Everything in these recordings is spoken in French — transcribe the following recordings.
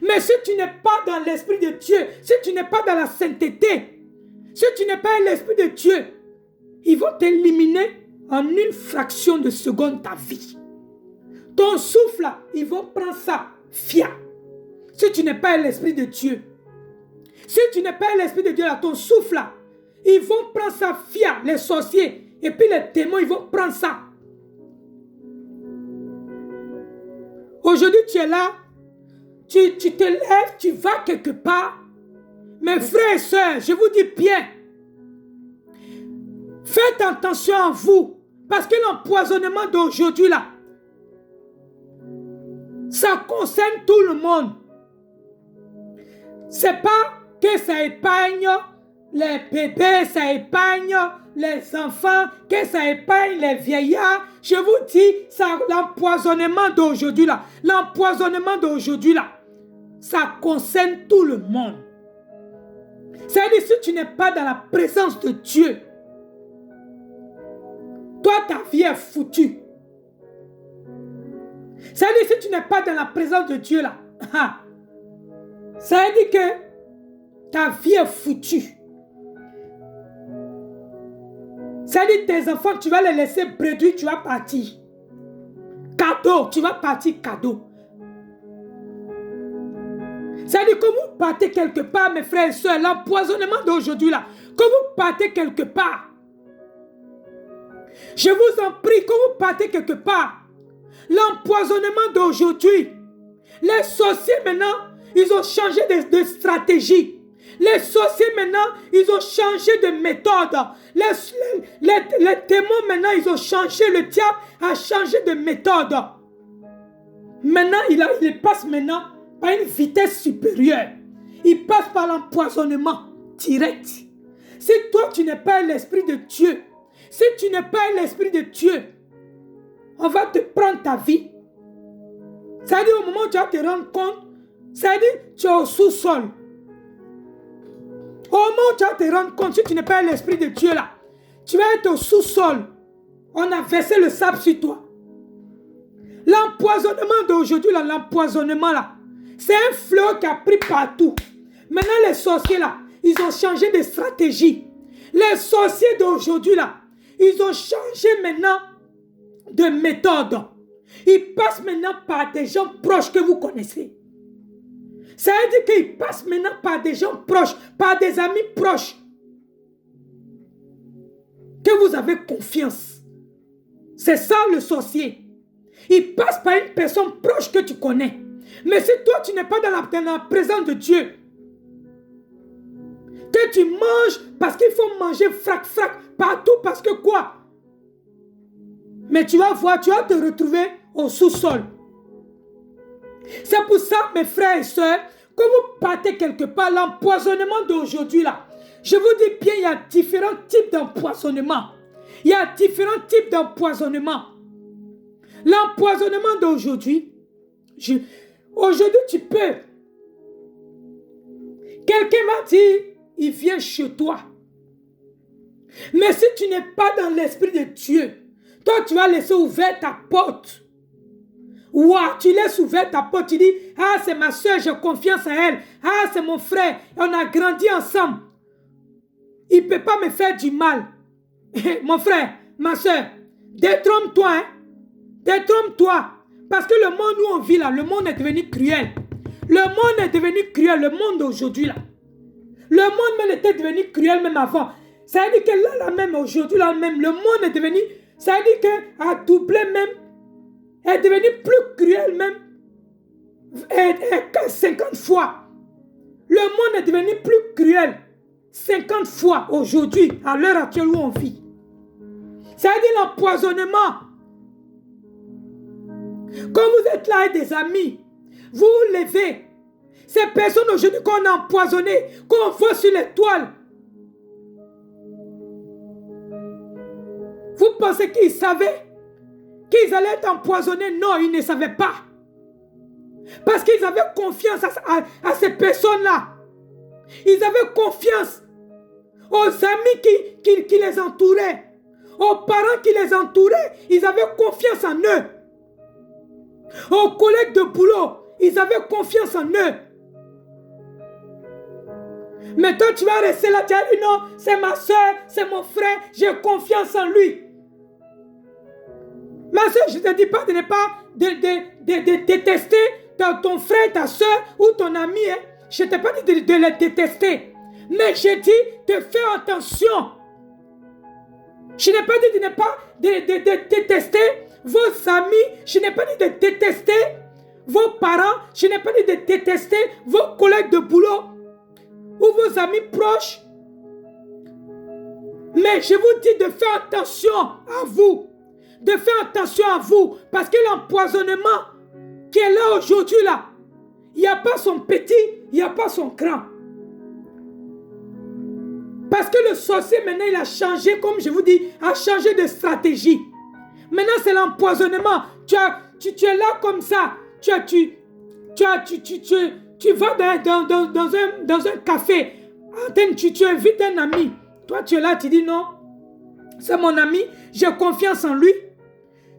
Mais si tu n'es pas dans l'esprit de Dieu, si tu n'es pas dans la sainteté, si tu n'es pas l'esprit de Dieu, ils vont t'éliminer en une fraction de seconde ta vie. Ton souffle, là, ils vont prendre ça, fia. Si tu n'es pas l'esprit de Dieu, si tu n'es pas l'esprit de Dieu, là, ton souffle, là, ils vont prendre ça, fia, les sorciers, et puis les démons, ils vont prendre ça. Aujourd'hui, tu es là, tu te lèves, tu vas quelque part. Mes frères et sœurs, je vous dis bien, faites attention à vous, parce que l'empoisonnement d'aujourd'hui, là, ça concerne tout le monde. C'est pas que ça épargne les bébés, ça épargne les enfants, que ça épargne les vieillards. Je vous dis, l'empoisonnement d'aujourd'hui là, ça concerne tout le monde. C'est-à-dire, si tu n'es pas dans la présence de Dieu, toi, ta vie est foutue. C'est-à-dire, si tu n'es pas dans la présence de Dieu là, ça veut dire que ta vie est foutue. Ça veut dire tes enfants, tu vas les laisser bredouilles, tu vas partir. Cadeau, tu vas partir cadeau. Ça veut dire que vous partez quelque part, mes frères et sœurs, l'empoisonnement d'aujourd'hui là, que vous partez quelque part. Je vous en prie, que vous partez quelque part. L'empoisonnement d'aujourd'hui, les sorciers maintenant, ils ont changé de stratégie. Les sorciers maintenant, ils ont changé de méthode. Les démons maintenant, ils ont changé. Le diable a changé de méthode. Maintenant, il passe maintenant par une vitesse supérieure. Il passe par l'empoisonnement direct. Si toi, tu n'es pas l'esprit de Dieu, si tu n'es pas l'esprit de Dieu, on va te prendre ta vie. Ça veut dire au moment où tu vas te rendre compte, ça veut dire tu es au sous-sol. Au moment où tu vas te rendre compte, si tu n'es pas l'esprit de Dieu là, tu vas être au sous-sol. On a versé le sable sur toi. L'empoisonnement d'aujourd'hui, là, l'empoisonnement là, c'est un fléau qui a pris partout. Maintenant les sorciers là, ils ont changé de stratégie. Les sorciers d'aujourd'hui là, ils ont changé maintenant de méthode. Ils passent maintenant par des gens proches que vous connaissez. Ça veut dire qu'ils passent maintenant par des gens proches, par des amis proches. Que vous avez confiance. C'est ça le sorcier. Il passe par une personne proche que tu connais. Mais si toi tu n'es pas dans la présence de Dieu, que tu manges parce qu'il faut manger frac partout parce que quoi? Mais tu vas voir, tu vas te retrouver au sous-sol. C'est pour ça, mes frères et sœurs, que vous partez quelque part, l'empoisonnement d'aujourd'hui là. Je vous dis bien, il y a différents types d'empoisonnement. Il y a différents types d'empoisonnement. L'empoisonnement d'aujourd'hui, aujourd'hui tu peux. Quelqu'un va dire, il vient chez toi. Mais si tu n'es pas dans l'esprit de Dieu, toi tu vas laisser ouverte ta porte. Ouah, tu laisses ouverte ta porte, tu dis, ah c'est ma soeur, j'ai confiance en elle. Ah c'est mon frère, on a grandi ensemble. Il ne peut pas me faire du mal. Mon frère, ma soeur, détrompe-toi, hein. Détrompe-toi. Parce que le monde où on vit là, le monde est devenu cruel. Le monde est devenu cruel, le monde d'aujourd'hui là. Le monde même était devenu cruel même avant. Ça veut dire que là même, aujourd'hui là même, le monde est devenu, ça veut dire qu'à doubler même, est devenu plus cruel même, 50 fois. Le monde est devenu plus cruel 50 fois aujourd'hui, à l'heure actuelle où on vit. Ça veut dire l'empoisonnement. Quand vous êtes là avec des amis, vous vous levez. Ces personnes aujourd'hui qu'on a empoisonnées, qu'on voit sur les toiles. Vous pensez qu'ils savaient qu'ils allaient être empoisonnés? Non, ils ne savaient pas. Parce qu'ils avaient confiance à ces personnes-là. Ils avaient confiance aux amis qui les entouraient, aux parents qui les entouraient. Ils avaient confiance en eux. Aux collègues de boulot, ils avaient confiance en eux. Mais toi, tu vas rester là, tu vas dire non, c'est ma soeur, c'est mon frère, j'ai confiance en lui. Ma soeur, je ne te dis pas de ne pas de détester ton frère, ta soeur ou ton ami. Hein. Je ne t'ai pas dit de les détester. Mais je dis de faire attention. Je n'ai pas dit de ne pas de détester vos amis. Je n'ai pas dit de détester vos parents. Je n'ai pas dit de détester vos collègues de boulot ou vos amis proches. Mais je vous dis de faire attention à vous. De faire attention à vous. Parce que l'empoisonnement qui est là aujourd'hui, là, il n'y a pas son petit, il n'y a pas son grand. Parce que le sorcier, maintenant, il a changé, comme je vous dis, a changé de stratégie. Maintenant, c'est l'empoisonnement. Tu es là comme ça. Tu vas dans un café. Tu invites un ami. Toi, tu es là, tu dis non. C'est mon ami, j'ai confiance en lui.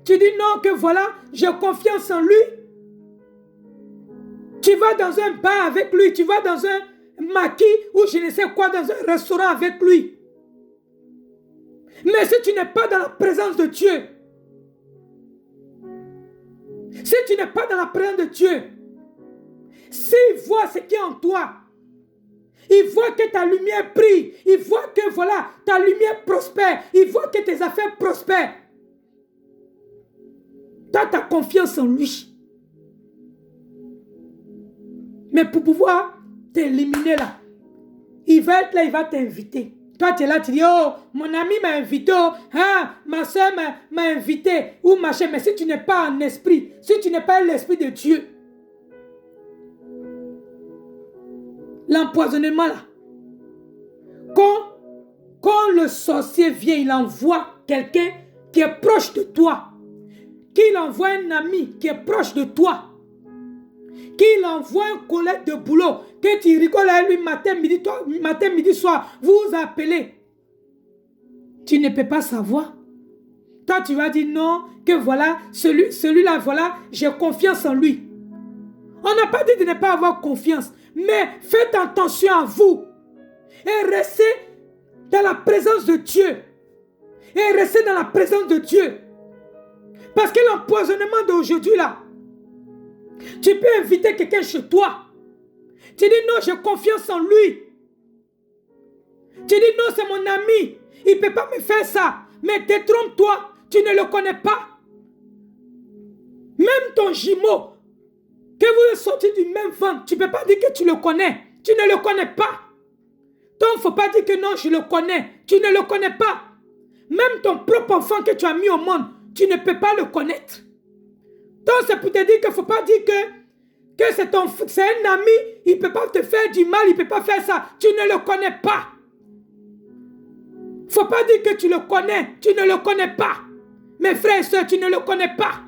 Tu dis non, que voilà, j'ai confiance en lui. Tu vas dans un bar avec lui, tu vas dans un maquis ou je ne sais quoi, dans un restaurant avec lui. Mais si tu n'es pas dans la présence de Dieu, si tu n'es pas dans la présence de Dieu, s'il voit ce qui est en toi, il voit que ta lumière brille, il voit que voilà, ta lumière prospère, il voit que tes affaires prospèrent. Tu as ta confiance en lui. Mais pour pouvoir t'éliminer là, il va être là, il va t'inviter. Toi, tu es là, tu dis, oh, mon ami m'a invité, oh, hein, ma soeur m'a invité, ou machin. Mais si tu n'es pas en esprit, si tu n'es pas l'esprit de Dieu, l'empoisonnement là, quand le sorcier vient, il envoie quelqu'un qui est proche de toi, qu'il envoie un ami qui est proche de toi, qu'il envoie un collègue de boulot, que tu rigoles avec lui matin, midi, soir, vous vous appelez. Tu ne peux pas savoir. Toi, tu vas dire non, que voilà, celui-là, voilà, j'ai confiance en lui. On n'a pas dit de ne pas avoir confiance, mais faites attention à vous. Et restez dans la présence de Dieu. Et restez dans la présence de Dieu. Parce que l'empoisonnement d'aujourd'hui là, tu peux inviter quelqu'un chez toi. Tu dis non, j'ai confiance en lui. Tu dis non, c'est mon ami. Il ne peut pas me faire ça. Mais détrompe-toi, tu ne le connais pas. Même ton jumeau, que vous êtes sortis du même ventre, tu ne peux pas dire que tu le connais. Tu ne le connais pas. Donc, il ne faut pas dire que non, je le connais. Tu ne le connais pas. Même ton propre enfant que tu as mis au monde, tu ne peux pas le connaître. Donc, c'est pour te dire qu'il ne faut pas dire que c'est un ami, il ne peut pas te faire du mal, il ne peut pas faire ça. Tu ne le connais pas. Il ne faut pas dire que tu le connais, tu ne le connais pas. Mes frères et sœurs, tu ne le connais pas.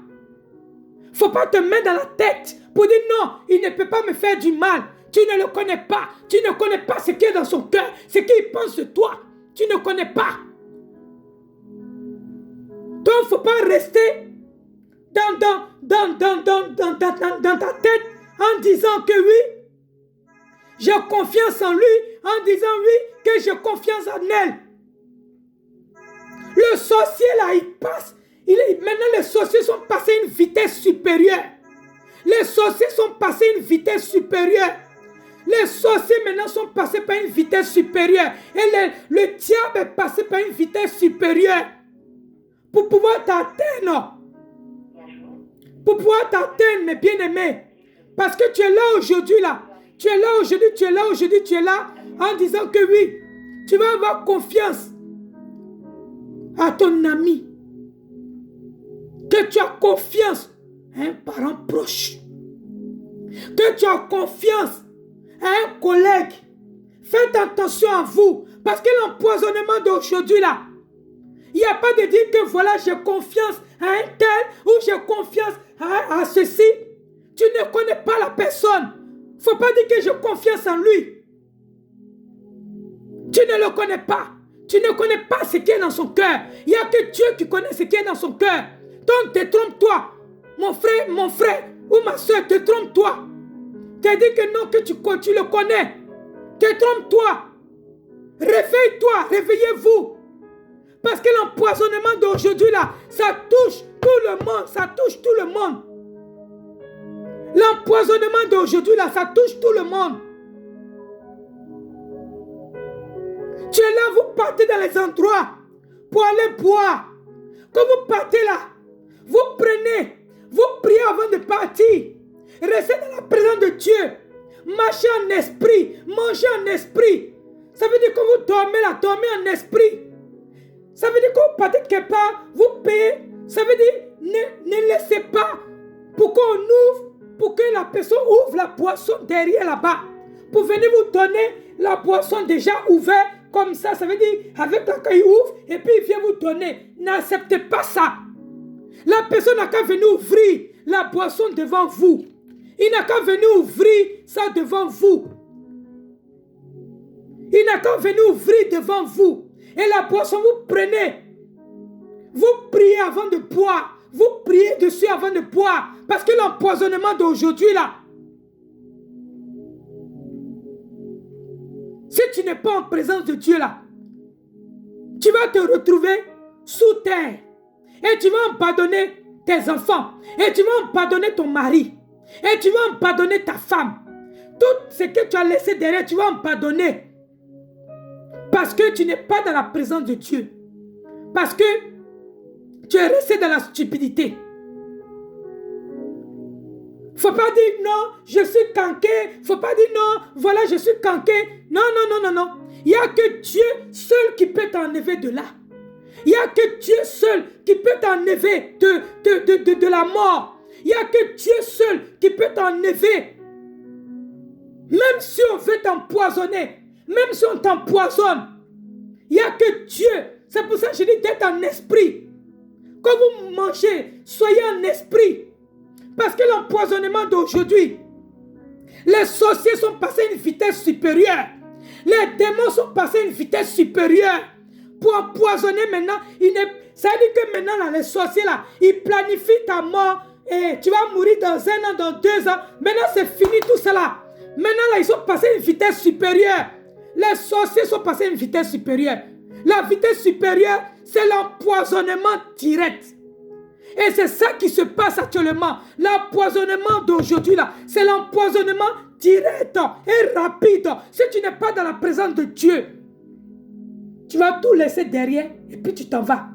Il ne faut pas te mettre dans la tête pour dire non, il ne peut pas me faire du mal. Tu ne le connais pas. Tu ne connais pas ce qui est dans son cœur, ce qu'il pense de toi. Tu ne connais pas. Donc, il ne faut pas rester dans ta tête en disant que oui, j'ai confiance en lui, en disant oui, que j'ai confiance en elle. Le sorcier là, il passe. Maintenant, les sorciers sont passés à une vitesse supérieure. Les sorciers sont passés à une vitesse supérieure. Les sorciers maintenant sont passés par une vitesse supérieure. Et le diable est passé par une vitesse supérieure. Pour pouvoir t'atteindre. Pour pouvoir t'atteindre, mes bien-aimés. Parce que tu es là aujourd'hui, là. Tu es là aujourd'hui, tu es là aujourd'hui, tu es là. En disant que oui, tu vas avoir confiance à ton ami. Que tu as confiance à un parent proche. Que tu as confiance à un collègue. Faites attention à vous. Parce que l'empoisonnement d'aujourd'hui, là, il n'y a pas de dire que voilà, j'ai confiance à un tel ou j'ai confiance à ceci. Tu ne connais pas la personne. Il ne faut pas dire que j'ai confiance en lui. Tu ne le connais pas. Tu ne connais pas ce qui est dans son cœur. Il n'y a que Dieu qui connaît ce qui est dans son cœur. Donc détrompe-toi. Mon frère, ou ma soeur, te trompe-toi. Tu as dit que non, que tu le connais. Te trompe-toi. Réveille-toi, réveillez-vous. Parce que l'empoisonnement d'aujourd'hui là, ça touche tout le monde, ça touche tout le monde. L'empoisonnement d'aujourd'hui là, ça touche tout le monde. Tu es là, vous partez dans les endroits pour aller boire. Quand vous partez là, vous prenez, vous priez avant de partir. Restez dans la présence de Dieu. Marchez en esprit, mangez en esprit. Ça veut dire que vous dormez là, dormez en esprit. Ça veut dire que vous partez quelque part, vous payez. Ça veut dire, ne laissez pas pour qu'on ouvre, pour que la personne ouvre la boisson derrière là-bas. Pour venir vous donner la boisson déjà ouverte. Comme ça, ça veut dire, avec la caille ouvre, et puis il vient vous donner. N'acceptez pas ça. La personne n'a qu'à venir ouvrir la boisson devant vous. Il n'a qu'à venir ouvrir ça devant vous. Il n'a qu'à venir ouvrir devant vous. Et la boisson, vous prenez. Vous priez avant de boire. Vous priez dessus avant de boire. Parce que l'empoisonnement d'aujourd'hui là, si tu n'es pas en présence de Dieu là, tu vas te retrouver sous terre. Et tu vas abandonner tes enfants. Et tu vas abandonner ton mari. Et tu vas abandonner ta femme. Tout ce que tu as laissé derrière, tu vas abandonner. Parce que tu n'es pas dans la présence de Dieu. Parce que tu es resté dans la stupidité. Faut pas dire non, je suis canqué. Faut pas dire non, voilà, je suis canqué. Non, non, non, non, non. Il n'y a que Dieu seul qui peut t'enlever de là. Il n'y a que Dieu seul qui peut t'enlever de la mort. Il n'y a que Dieu seul qui peut t'enlever. Même si on veut t'empoisonner, même si on t'empoisonne, il n'y a que Dieu. C'est pour ça que je dis d'être en esprit. Quand vous mangez, soyez en esprit. Parce que l'empoisonnement d'aujourd'hui, les sorciers sont passés à une vitesse supérieure. Les démons sont passés à une vitesse supérieure. Pour empoisonner maintenant, ça veut dire que maintenant, là, les sorciers, là, ils planifient ta mort. Et tu vas mourir dans 1 an, dans 2 ans. Maintenant, c'est fini tout cela. Maintenant, là, ils sont passés à une vitesse supérieure. Les sorciers sont passés à une vitesse supérieure. La vitesse supérieure, c'est l'empoisonnement direct. Et c'est ça qui se passe actuellement. L'empoisonnement d'aujourd'hui, là, c'est l'empoisonnement direct et rapide. Si tu n'es pas dans la présence de Dieu, tu vas tout laisser derrière et puis tu t'en vas.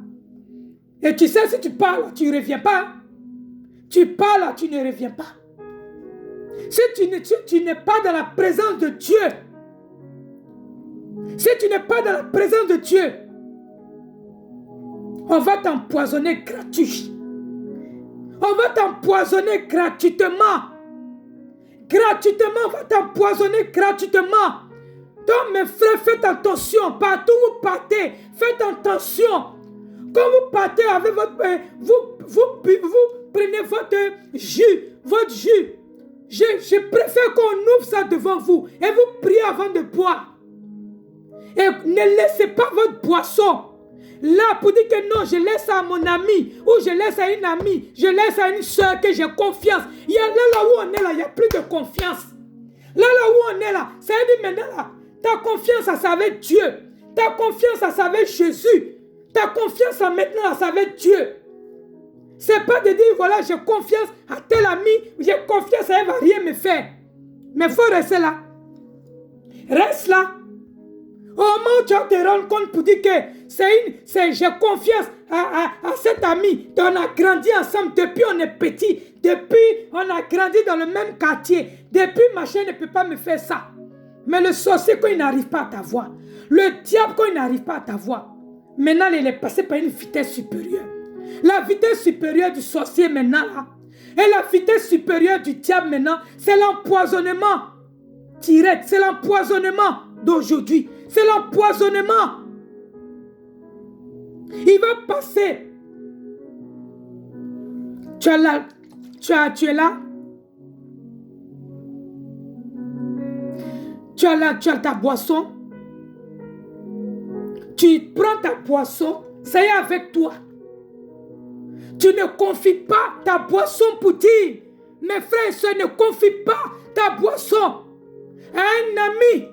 Et tu sais, si tu parles, tu ne reviens pas. Tu parles, tu ne reviens pas. Si tu n'es pas dans la présence de Dieu, si tu n'es pas dans la présence de Dieu, on va t'empoisonner gratuit. On va t'empoisonner gratuitement. Gratuitement, on va t'empoisonner gratuitement. Donc mes frères, faites attention. Partout où vous partez, faites attention. Quand vous partez avec votre... vous prenez votre jus. Je préfère qu'on ouvre ça devant vous. Et vous priez avant de boire. Et ne laissez pas votre boisson là pour dire que non, je laisse à mon ami, ou je laisse à une amie, je laisse à une soeur que j'ai confiance. Il y a là où on est là, il n'y a plus de confiance. Là où on est là, ça veut dire maintenant là, ta confiance à ça avec Dieu. Ta confiance à ça avec Jésus. Ta confiance à maintenant à ça avec Dieu. C'est pas de dire voilà, j'ai confiance à tel ami, j'ai confiance à elle, va rien me faire. Mais il faut rester là. Reste là. Au moment où tu vas te rendre compte pour dire que j'ai confiance à cet ami. On a grandi ensemble depuis on est petit. Depuis on a grandi dans le même quartier. Depuis machin ne peut pas me faire ça. Mais le sorcier quand il n'arrive pas à t'avoir. Le diable quand il n'arrive pas à t'avoir. Maintenant il est passé par une vitesse supérieure. La vitesse supérieure du sorcier maintenant là. Et la vitesse supérieure du diable maintenant. C'est l'empoisonnement direct. C'est l'empoisonnement d'aujourd'hui. C'est l'empoisonnement. Il va passer. Tu es là. Tu es là. Tu as ta boisson. Tu prends ta boisson. Ça y est avec toi. Tu ne confies pas ta boisson pour dire Mes frères et sœurs, ne confie pas ta boisson à un ami.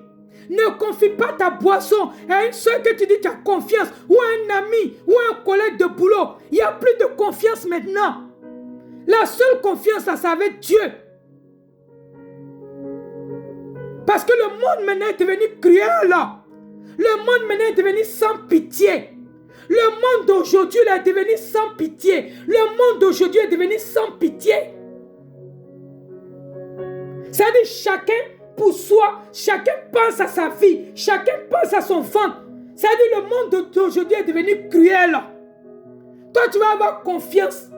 Ne confie pas ta boisson à une soeur que tu dis que tu as confiance, ou à un ami, ou à un collègue de boulot. Il n'y a plus de confiance maintenant. La seule confiance, ça avec Dieu. Parce que le monde maintenant est devenu cruel. Le monde maintenant est devenu sans pitié. Le monde d'aujourd'hui est devenu sans pitié. Le monde d'aujourd'hui est devenu sans pitié. C'est-à-dire chacun pour soi, chacun pense à sa vie, chacun pense à son ventre. C'est-à-dire le monde d'aujourd'hui est devenu cruel. Toi, tu vas avoir confiance.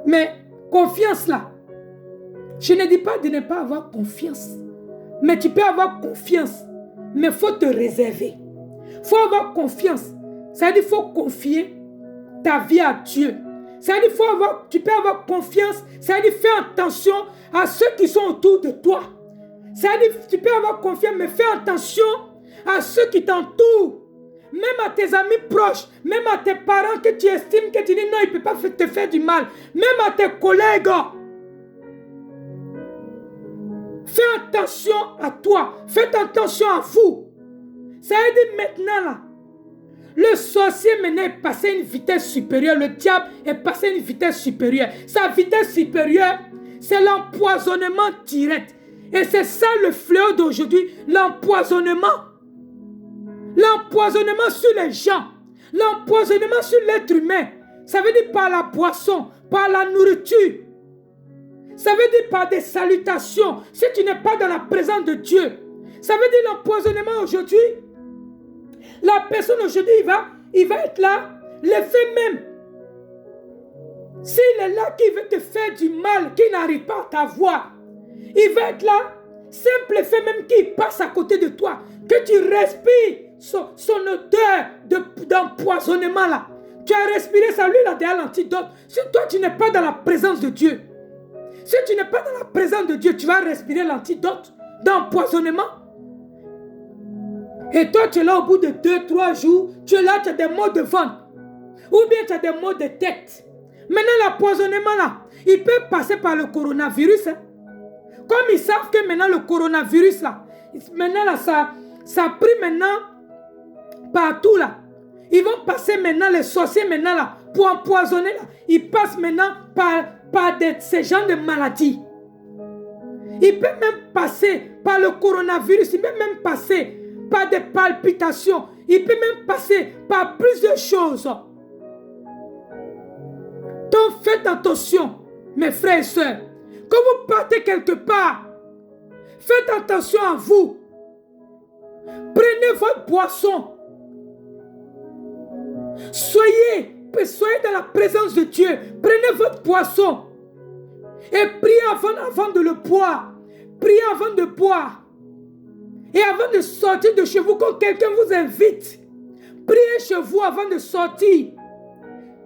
Mais confiance là, je ne dis pas de ne pas avoir confiance. Mais tu peux avoir confiance. Mais il faut te réserver. Il faut avoir confiance. C'est-à-dire qu'il faut confier ta vie à Dieu. C'est-à-dire tu peux avoir confiance. C'est-à-dire faire attention à ceux qui sont autour de toi. C'est-à-dire tu peux avoir confiance, mais fais attention à ceux qui t'entourent. Même à tes amis proches, même à tes parents que tu estimes que tu dis non, il ne peut pas te faire du mal. Même à tes collègues. Fais attention à toi. Faites attention à vous. Ça veut dire maintenant là. Le sorcier maintenant est passé à une vitesse supérieure. Le diable est passé à une vitesse supérieure. Sa vitesse supérieure, c'est l'empoisonnement direct. Et c'est ça le fléau d'aujourd'hui. L'empoisonnement. L'empoisonnement sur les gens. L'empoisonnement sur l'être humain. Ça veut dire par la boisson, par la nourriture. Ça veut dire par des salutations. Si tu n'es pas dans la présence de Dieu. Ça veut dire l'empoisonnement aujourd'hui. La personne aujourd'hui, il va être là. L'effet même. S'il est là, qui veut te faire du mal, qui n'arrive pas à t'avoir. Il va être là. Simple effet même qui passe à côté de toi. Que tu respires son odeur d'empoisonnement là. Tu as respiré ça, lui là derrière l'antidote. Si toi tu n'es pas dans la présence de Dieu. Si tu n'es pas dans la présence de Dieu, tu vas respirer l'antidote d'empoisonnement. Et toi, tu es là au bout de 2-3 jours, tu es là, tu as des maux de ventre. Ou bien tu as des maux de tête. Maintenant, l'empoisonnement là, il peut passer par le coronavirus. Hein. Comme ils savent que maintenant le coronavirus là, maintenant là, ça a pris maintenant partout là. Ils vont passer maintenant, les sorciers maintenant là, pour empoisonner là. Ils passent maintenant par ces genres de maladies. Il peut même passer par le coronavirus, il peut même passer par des palpitations, il peut même passer par plusieurs choses. Donc faites attention, mes frères et sœurs. Quand vous partez quelque part, faites attention à vous. Prenez votre boisson. Soyez dans la présence de Dieu. Prenez votre boisson. Et priez avant de le boire. Priez avant de boire. Et avant de sortir de chez vous, quand quelqu'un vous invite, priez chez vous avant de sortir.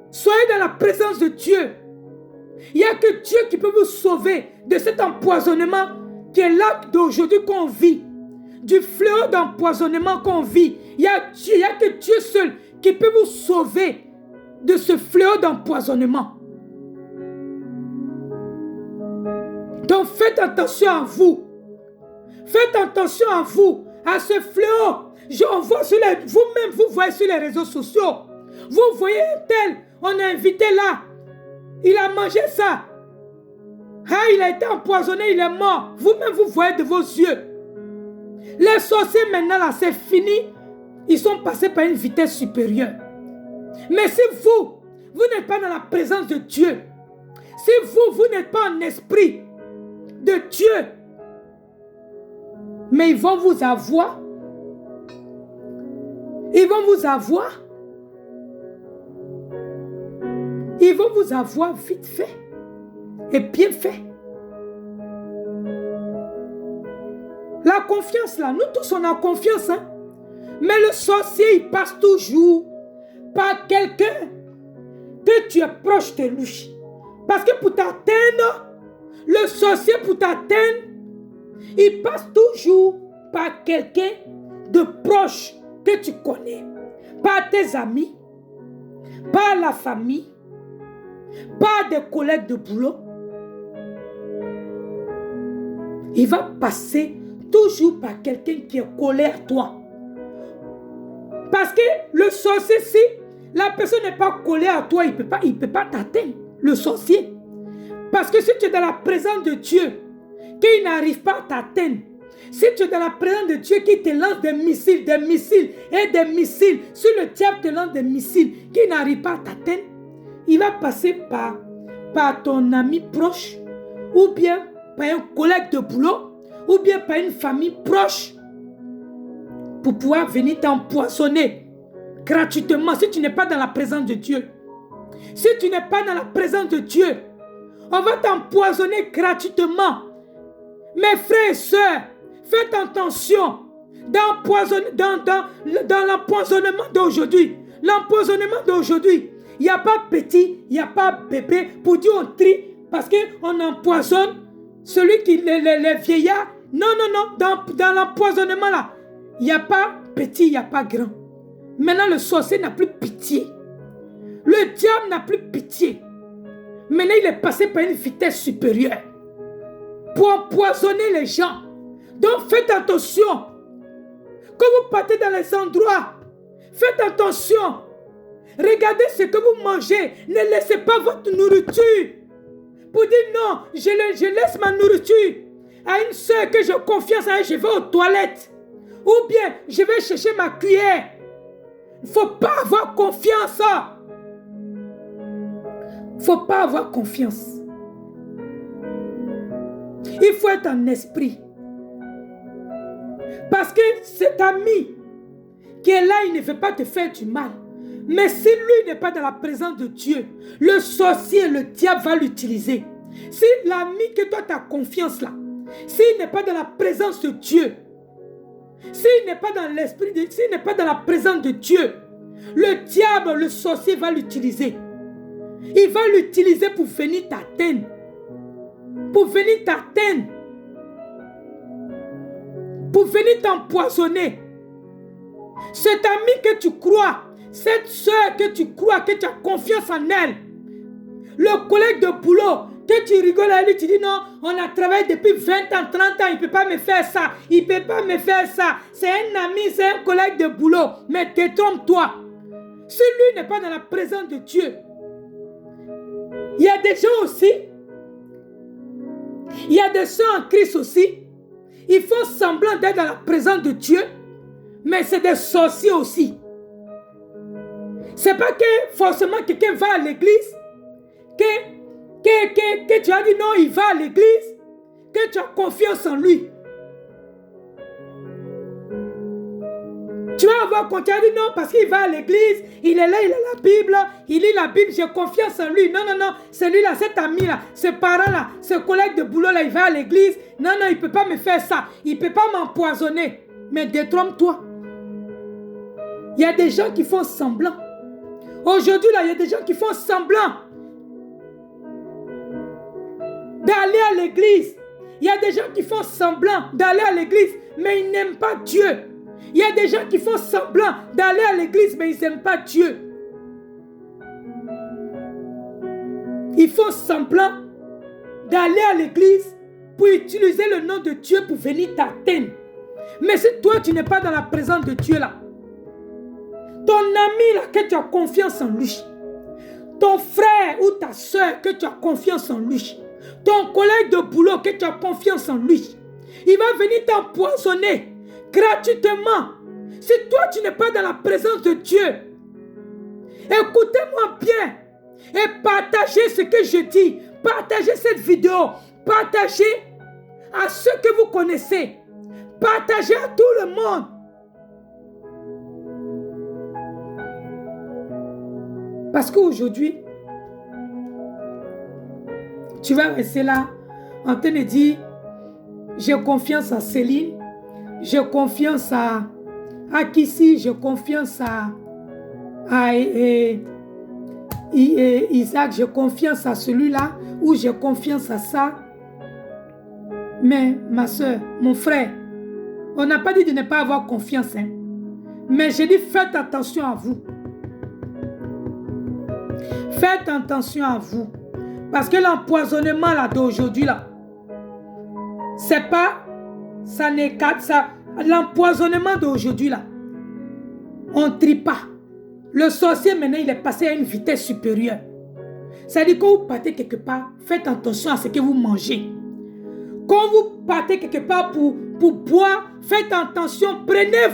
Soyez dans la présence de Dieu. Il n'y a que Dieu qui peut vous sauver de cet empoisonnement qui est là d'aujourd'hui qu'on vit. Du fléau d'empoisonnement qu'on vit. Il n'y a que Dieu seul qui peut vous sauver de ce fléau d'empoisonnement. Donc faites attention à vous. Faites attention à vous, à ce fléau. Vous-même, vous voyez sur les réseaux sociaux. Vous voyez un tel, on a invité là. Il a mangé ça. Ah, il a été empoisonné, il est mort. Vous-même, vous voyez de vos yeux. Les sorciers maintenant là, c'est fini. Ils sont passés par une vitesse supérieure. Mais si vous n'êtes pas dans la présence de Dieu, si vous n'êtes pas en esprit de Dieu, mais ils vont vous avoir. Ils vont vous avoir. Ils vont vous avoir vite fait et bien fait. La confiance là, nous tous on a confiance, hein? Mais le sorcier il passe toujours par quelqu'un que tu es proche de lui. Parce que pour t'atteindre, le sorcier pour t'atteindre, il passe toujours par quelqu'un de proche que tu connais. Par tes amis, par la famille, par des collègues de boulot. il va passer toujours par quelqu'un qui est collé à toi. Parce que le sorcier, si la personne n'est pas collée à toi, il peut pas t'atteindre, le sorcier. Parce que si tu es dans la présence de Dieu, qu'il n'arrive pas à t'atteindre, si tu es dans la présence de Dieu qui te lance des missiles sur le diable te lance des missiles qui n'arrivent pas à t'atteindre, il va passer par ton ami proche, ou bien par un collègue de boulot, ou bien par une famille proche, pour pouvoir venir t'empoisonner gratuitement si tu n'es pas dans la présence de Dieu. Si tu n'es pas dans la présence de Dieu, on va t'empoisonner gratuitement. Mes frères et sœurs, faites attention dans l'empoisonnement d'aujourd'hui. L'empoisonnement d'aujourd'hui, il n'y a pas petit, il n'y a pas bébé. Pour dire on trie, parce qu'on empoisonne celui qui les vieillards. Non, dans l'empoisonnement là, il n'y a pas petit, il n'y a pas grand. Maintenant, le sorcier n'a plus pitié. Le diable n'a plus pitié. Maintenant, il est passé par une vitesse supérieure pour empoisonner les gens. Donc, faites attention. Quand vous partez dans les endroits, faites attention. Regardez ce que vous mangez. Ne laissez pas votre nourriture. Pour dire non, je laisse ma nourriture à une soeur que j'ai confiance à elle, je vais aux toilettes. Ou bien, je vais chercher ma cuillère. Il ne faut pas avoir confiance. Il ne faut pas avoir confiance. Il faut être en esprit. Parce que cet ami qui est là, il ne veut pas te faire du mal. Mais si lui n'est pas dans la présence de Dieu, le sorcier, le diable va l'utiliser. Si l'ami que toi tu as confiance là, s'il n'est pas dans la présence de Dieu, s'il n'est pas dans l'esprit, s'il n'est pas dans la présence de Dieu, le diable, le sorcier va l'utiliser. Il va l'utiliser pour venir t'atteindre. Pour venir t'atteindre. Pour venir t'empoisonner. Cet ami que tu crois, cette soeur que tu crois, que tu as confiance en elle, le collègue de boulot, que tu rigoles à lui, tu dis non, on a travaillé depuis 20 ans, 30 ans, il ne peut pas me faire ça, il ne peut pas me faire ça. C'est un ami, c'est un collègue de boulot, mais détrompe-toi. Si lui n'est pas dans la présence de Dieu, il y a des gens aussi, il y a des gens en Christ aussi, ils font semblant d'être dans la présence de Dieu, mais c'est des sorciers aussi. C'est pas que forcément quelqu'un va à l'église, que tu as dit non, il va à l'église, que tu as confiance en lui. Tu vas avoir confiance, tu as dit non, parce qu'il va à l'église, il est là, il a la Bible, il lit la Bible, j'ai confiance en lui. Non, celui-là, cet ami-là, ce parent-là, ce collègue de boulot-là, il va à l'église. Non, il ne peut pas me faire ça, il ne peut pas m'empoisonner. Mais détrompe-toi. Il y a des gens qui font semblant. Aujourd'hui, là, il y a des gens qui font semblant d'aller à l'église. Il y a des gens qui font semblant d'aller à l'église, mais ils n'aiment pas Dieu. Il y a des gens qui font semblant d'aller à l'église, mais ils n'aiment pas Dieu. Ils font semblant d'aller à l'église pour utiliser le nom de Dieu pour venir t'atteindre. Mais si toi, tu n'es pas dans la présence de Dieu là, ton ami là, que tu as confiance en lui, ton frère ou ta soeur que tu as confiance en lui, ton collègue de boulot que tu as confiance en lui, il va venir t'empoisonner gratuitement. Si toi tu n'es pas dans la présence de Dieu, écoutez-moi bien et partagez ce que je dis, partagez cette vidéo, partagez à ceux que vous connaissez, partagez à tout le monde. Parce qu'aujourd'hui, tu vas rester là en train de dire, j'ai confiance à Céline, j'ai confiance à Kissi, j'ai confiance à Isaac, j'ai confiance à celui-là, ou j'ai confiance à ça. Mais ma soeur, mon frère, on n'a pas dit de ne pas avoir confiance. Hein? Mais j'ai dit, faites attention à vous. Faites attention à vous. Parce que l'empoisonnement là d'aujourd'hui là, C'est pas, ça n'est qu'à ça. L'empoisonnement d'aujourd'hui là, on ne trie pas. Le sorcier maintenant, il est passé à une vitesse supérieure. C'est-à-dire quand vous partez quelque part, faites attention à ce que vous mangez. Quand vous partez quelque part pour boire, faites attention, prenez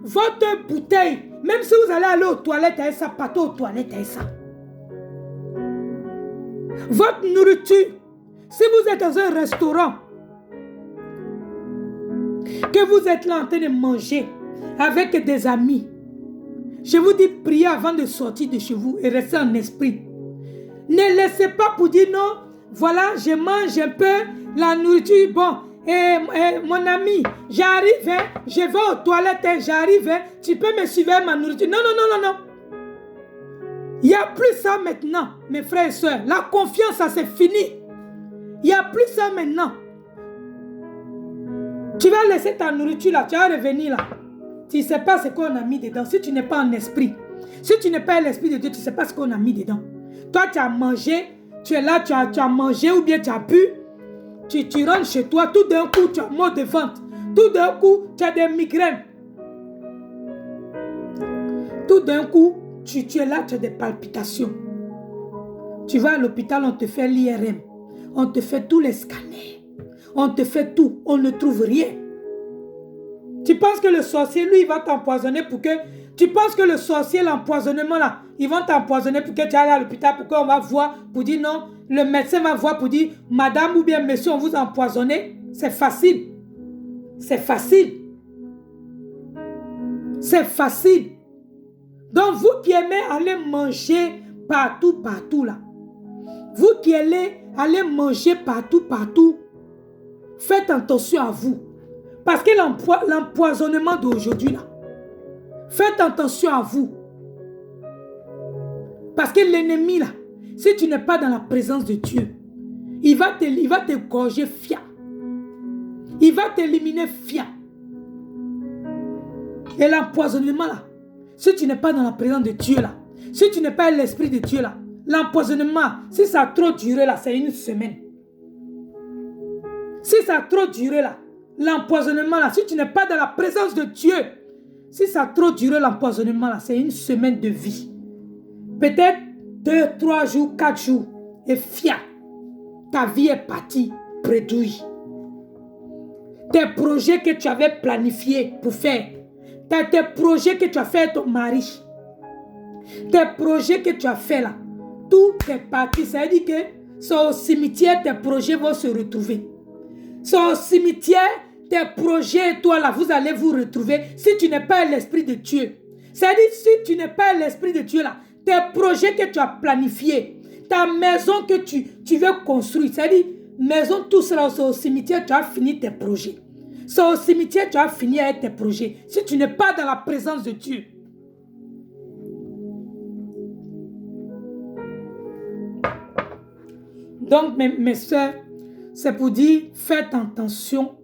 votre bouteille. Même si vous allez aller aux toilettes avec ça, partez aux toilettes avec ça. Votre nourriture, si vous êtes dans un restaurant, que vous êtes là en train de manger avec des amis, je vous dis, priez avant de sortir de chez vous et restez en esprit. Ne laissez pas pour dire non, voilà, je mange un peu la nourriture, bon, mon ami, j'arrive, hein, je vais aux toilettes, hein, j'arrive, hein, tu peux me suivre ma nourriture. Non, non, non, non, non. Il n'y a plus ça maintenant, mes frères et sœurs. La confiance, ça c'est fini. Il n'y a plus ça maintenant. Tu vas laisser ta nourriture là, tu vas revenir là. Tu ne sais pas ce qu'on a mis dedans. Si tu n'es pas en esprit, si tu n'es pas l'esprit de Dieu, tu ne sais pas ce qu'on a mis dedans. Toi, tu as mangé, tu es là, tu as mangé ou bien tu as bu. Tu rentres chez toi, tout d'un coup, tu as mal de ventre. Tout d'un coup, tu as des migraines. Tout d'un coup, tu es là, tu as des palpitations. Tu vas à l'hôpital, on te fait l'IRM. On te fait tous les scanners. On te fait tout. On ne trouve rien. Tu penses que le sorcier, lui, il va t'empoisonner pour que... Tu penses que le sorcier, l'empoisonnement là, ils vont t'empoisonner pour que tu ailles à l'hôpital, pour qu'on va voir, pour dire non, le médecin va voir pour dire, madame ou bien monsieur, on vous a empoisonné. C'est facile. C'est facile. C'est facile. Donc vous qui aimez aller manger partout là, vous qui allez aller manger partout, faites attention à vous. Parce que l'empoisonnement d'aujourd'hui là, faites attention à vous. Parce que l'ennemi là, si tu n'es pas dans la présence de Dieu, il va te gorger fia. Il va t'éliminer fia. Et l'empoisonnement là, si tu n'es pas dans la présence de Dieu là, si tu n'es pas l'esprit de Dieu là, l'empoisonnement, si ça a trop duré là, c'est une semaine. Si ça a trop duré là, l'empoisonnement là, si tu n'es pas dans la présence de Dieu, si ça a trop duré l'empoisonnement là, c'est une semaine de vie. Peut-être 2, 3 jours, 4 jours. Et fia, ta vie est partie, prédouille. Tes projets que tu avais planifiés pour faire, tes projets que tu as fait avec ton mari, tes projets que tu as fait là, tout est parti. Ça veut dire que c'est au cimetière, tes projets vont se retrouver. C'est au cimetière, tes projets et toi là, vous allez vous retrouver si tu n'es pas l'esprit de Dieu. C'est-à-dire, si tu n'es pas l'esprit de Dieu là, tes projets que tu as planifiés, ta maison que tu veux construire, c'est-à-dire, maison, tout cela, c'est au cimetière, tu as fini tes projets. C'est au cimetière, tu as fini avec tes projets. Si tu n'es pas dans la présence de Dieu. Donc, mes soeurs, c'est pour dire, faites attention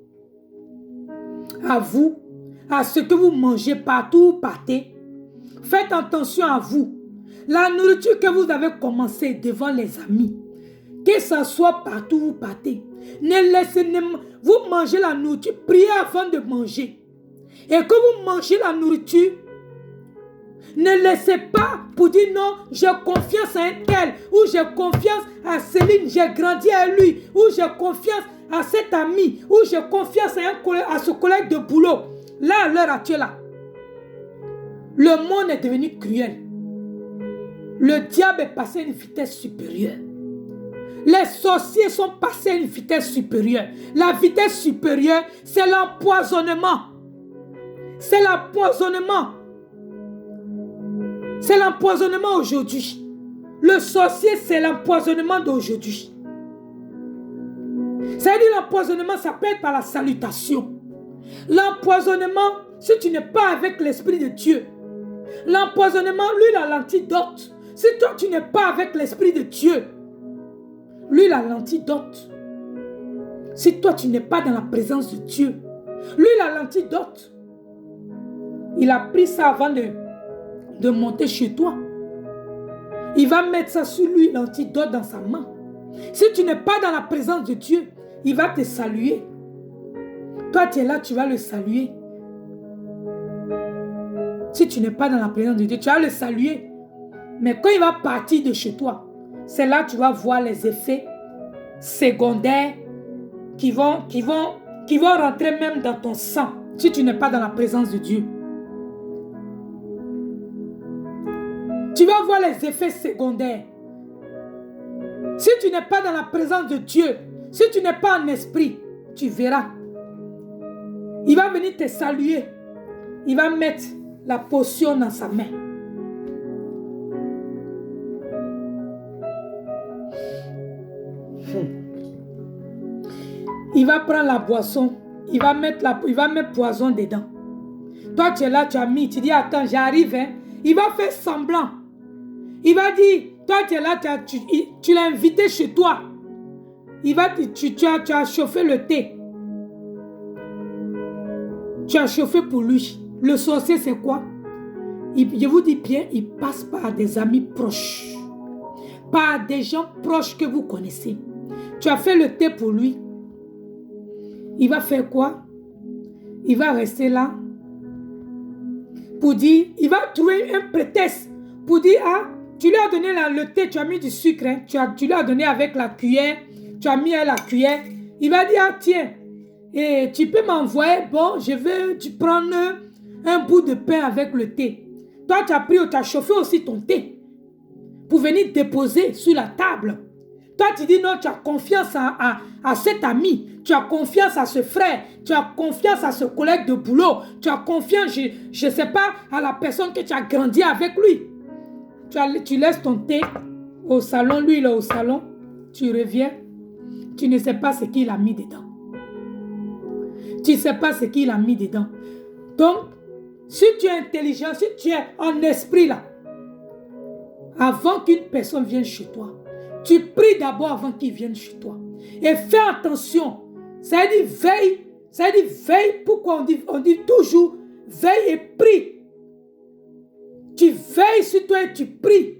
à vous, à ce que vous mangez partout où partez. Faites attention à vous. La nourriture que vous avez commencé devant les amis, que ce soit partout où vous partez, vous mangez la nourriture, priez avant de manger. Et quand vous mangez la nourriture, ne laissez pas pour dire non, j'ai confiance à un tel, ou j'ai confiance à Céline, j'ai grandi à lui, ou j'ai confiance à cet ami, ou j'ai confiance à ce collègue de boulot. Là, à l'heure actuelle, là, le monde est devenu cruel. Le diable est passé à une vitesse supérieure. Les sorciers sont passés à une vitesse supérieure. La vitesse supérieure, c'est l'empoisonnement. C'est l'empoisonnement. C'est l'empoisonnement aujourd'hui. Le sorcier, c'est l'empoisonnement d'aujourd'hui. C'est-à-dire l'empoisonnement, ça peut être par la salutation. L'empoisonnement, si tu n'es pas avec l'esprit de Dieu. L'empoisonnement, lui, il a l'antidote. Si toi, tu n'es pas avec l'esprit de Dieu, lui, il a l'antidote. Si toi, tu n'es pas dans la présence de Dieu, lui, il a l'antidote. Il a pris ça avant de monter chez toi. Il va mettre ça sur lui, l'antidote dans sa main. Si tu n'es pas dans la présence de Dieu, il va te saluer. Toi, tu es là, tu vas le saluer. Si tu n'es pas dans la présence de Dieu, tu vas le saluer. Mais quand il va partir de chez toi, c'est là que tu vas voir les effets secondaires qui vont rentrer même dans ton sang si tu n'es pas dans la présence de Dieu. Tu vas voir les effets secondaires. Si tu n'es pas dans la présence de Dieu, si tu n'es pas en esprit, tu verras. Il va venir te saluer. Il va mettre la potion dans sa main. Il va prendre la boisson. Il va mettre poison dedans. Toi, tu es là, tu as mis. Tu dis, attends, j'arrive. Hein. Il va faire semblant. Il va dire, toi, tu es là, tu l'as invité chez toi. Il va dire, tu as chauffé le thé. Tu as chauffé pour lui. Le sorcier, c'est quoi? Je vous dis bien, il passe par des amis proches. Par des gens proches que vous connaissez. Tu as fait le thé pour lui. Il va faire quoi? Il va rester là. Pour dire, il va trouver un prétexte. Pour dire, ah, tu lui as donné le thé, tu as mis du sucre. Hein, tu lui as donné avec la cuillère. Tu as mis à la cuillère. Il va dire, ah tiens, et tu peux m'envoyer, bon, je veux tu prendre un bout de pain avec le thé. Toi, tu as chauffé aussi ton thé pour venir déposer sur la table. Toi, tu dis non, tu as confiance à cet ami, tu as confiance à ce frère, tu as confiance à ce collègue de boulot, tu as confiance, je ne sais pas, à la personne que tu as grandi avec lui. Tu laisses ton thé au salon, lui il est au salon, tu reviens, tu ne sais pas ce qu'il a mis dedans. Tu ne sais pas ce qu'il a mis dedans. Donc, si tu es intelligent, si tu es en esprit là, avant qu'une personne vienne chez toi, tu pries d'abord avant qu'il vienne chez toi. Et fais attention. Ça veut dire veille. Ça veut dire veille. Pourquoi on dit toujours veille et prie. Tu veilles sur toi et tu pries.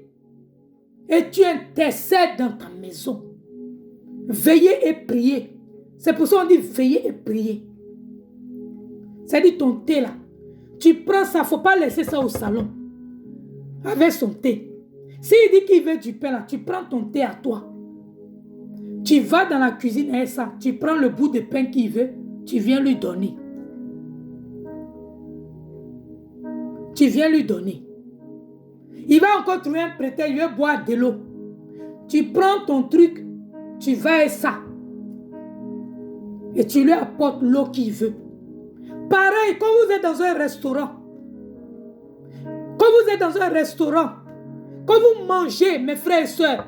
Et tu intercèdes dans ta maison. Veillez et priez. C'est pour ça qu'on dit veiller et prier. Ça veut dire ton thé là. Tu prends ça, il ne faut pas laisser ça au salon. Avec son thé. S'il dit qu'il veut du pain là, tu prends ton thé à toi. Tu vas dans la cuisine et ça, tu prends le bout de pain qu'il veut, tu viens lui donner. Tu viens lui donner. Il va encore trouver un prétexte, il veut boire de l'eau. Tu prends ton truc, tu vas et ça. Et tu lui apportes l'eau qu'il veut. Pareil, quand vous êtes dans un restaurant, quand vous mangez, mes frères et sœurs,